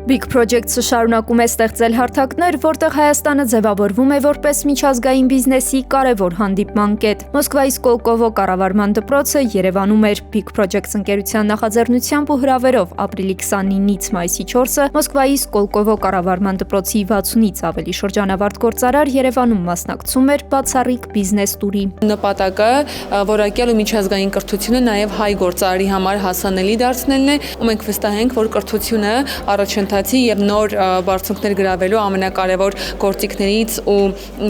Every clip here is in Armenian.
Big Projects-ը շարունակում է ստեղծել հարթակներ, որտեղ Հայաստանը ձևավորվում է որպես միջազգային բիզնեսի կարևոր հանդիպման կետ։ Մոսկվայի Սկոլկովո կառավարման դպրոցը Երևանում էր։ Big Projects ընկերության նախաձեռնությամբ ու հրավերով ապրիլի 29-ից մայիսի 4-ը Մոսկվայի Սկոլկովո կառավարման դպրոցի 60-ից ավելի շրջանավարտ գործարար Երևանում մասնակցում էր բացառիկ բիզնես տուրի։ Նպատակը որակյալ ու միջազգային կրթությունը նաև հայ գործարարի համար հասանելի դարձնելն է, ու մենք վստահ ենք, որ կրթությունը առաջընթացի եւ նոր բարձունքներ գրավելու ամենակարևոր գործիքներից ու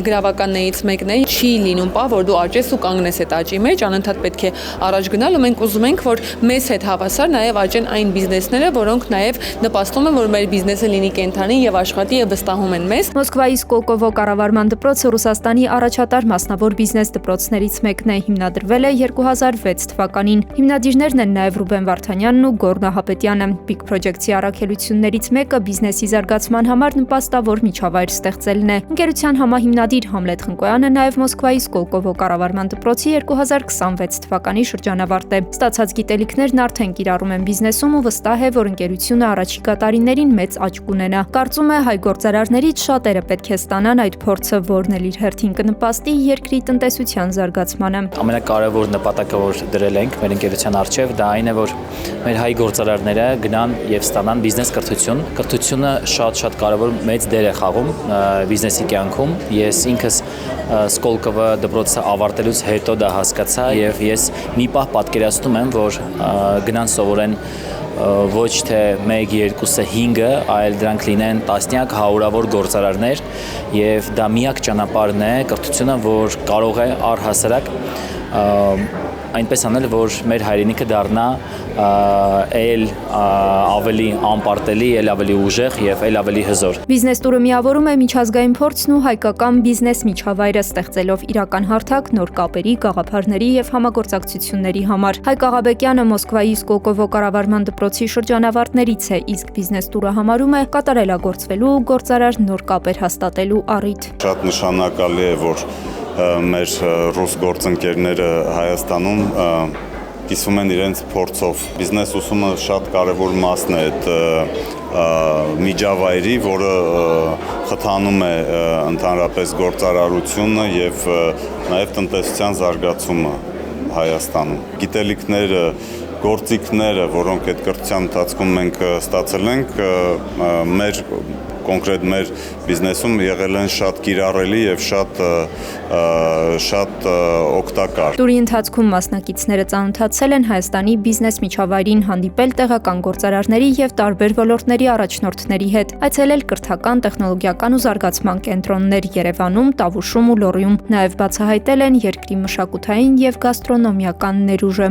գրավականներից մեկն է։ Չի լինում պա, որ դու աճես ու կանգնես այդ աճի մեջ, անընդհատ պետք է առաջ գնալ, ու մենք ուզում ենք, որ մեզ հետ հավասար նաև աճեն այն բիզնեսները, որոնք նաև նպաստում են, որ մեր բիզնեսը լինի կենդանի եւ աշխատի եւ վստահում են մեզ։ Մոսկվայի Սկոլկովո կառավարման դպրոցը Ռուսաստանի առաջատար մասնավոր բիզնես դպրոցներից մեկն է, հիմնադրվել է 2006 թվականին։ Հիմնադիրներն են նաև Ռուբեն Վարդանյանն ու Գոռ Նահապետյանը։ Big Projects-ի առաքելություններից մեկը բիզնեսի զարգացման համար նպաստավոր միջավայր ստեղծելն է։ Ընկերության համահիմնադիր Համլետ Խնկոյանը նաև Մոսկվայի Սկոլկովո կառավարման դպրոցի 2026 թվականի շրջանավարտ է։ Ստացած գիտելիքներն արդեն կիրառում են բիզնեսում ու վստահ է, որ ընկերությունը առաջիկա տարիներին մեծ աճ կունենա։ Կարծում է, հայ գործարարներից շատերը պետք է ստանան այդ փորձը, որն էլ իր հերթին կնպաստի երկրի տնտեսության զարգացմանը։ Ամենակարևոր նպատակը, որ դրել ենք մեր ընկերության առջև, դա այն է, որ մեր հայ գործարարները գնան եւ ստանան բիզնես կրթություն։ Կրթությունը շատ կարևոր մեծ դեր է խաղում բիզնեսի կյանքում։ Ես ինքս Սկոլկովո դպրոցը ավարտելուց հետո դա հասկացա եւ ես մի պահ պատկերացնում եմ, որ գնան սովորեն ոչ թե 1, 2, 5, այլ դրանք լինեն տասնյակ, հարյուրավոր գործարարներ եւ դա միակ ճանապարհն է կրթությունը, որ կարող է առհասարակ այնպես անել, որ մեր հայրենիքը դառնա էլ ավելի անպարտելի, էլ ավելի ուժեղ եւ էլ ավելի հզոր։ Բիզնես տուրը միավորում է միջազգային փորձն ու հայկական բիզնես միջավայրը, ստեղծելով իրական հարթակ նոր կապերի, գաղափարների եւ համագործակցությունների համար։ Հայկ Աղաբեկյանը Մոսկվայի Սկոլկովո կառավարման դպրոցի շրջանավարտներից է, իսկ բիզնես տուրը համարում է կատարելագործվելու գործարար նոր կապեր հաստատելու առիթ։ Շատ նշանակալի է, որ մեր ռուս գործընկերները Հայաստանում կիսվում են իրենց փորձով։ Բիզնես ուսումը շատ կարևոր մասն է այդ միջավայրի, որը խթանում է ընդհանրապես գործարարությունը եւ նաեւ տնտեսության զարգացումը Հայաստանում։ Գիտելիքները, գործիքները, որոնք այդ կրթության ընթացքում մենք ստացել ենք, կոնկրետ մեր բիզնեսում եղել են շատ կիրառելի եւ շատ օգտակար։ Տուրի ընթացքում մասնակիցները ծանոթացել են Հայաստանի բիզնես միջավայրին, հանդիպել տեղական գործարարների եւ տարբեր ոլորտների առաջնորդների հետ, այցելել կրթական, տեխնոլոգիական ու զարգացման կենտրոններ Երևանում, Տավուշում ու Լոռիում, նաեւ բացահայտել են երկրի մշակութային եւ գաստրոնոմիական ներուժը։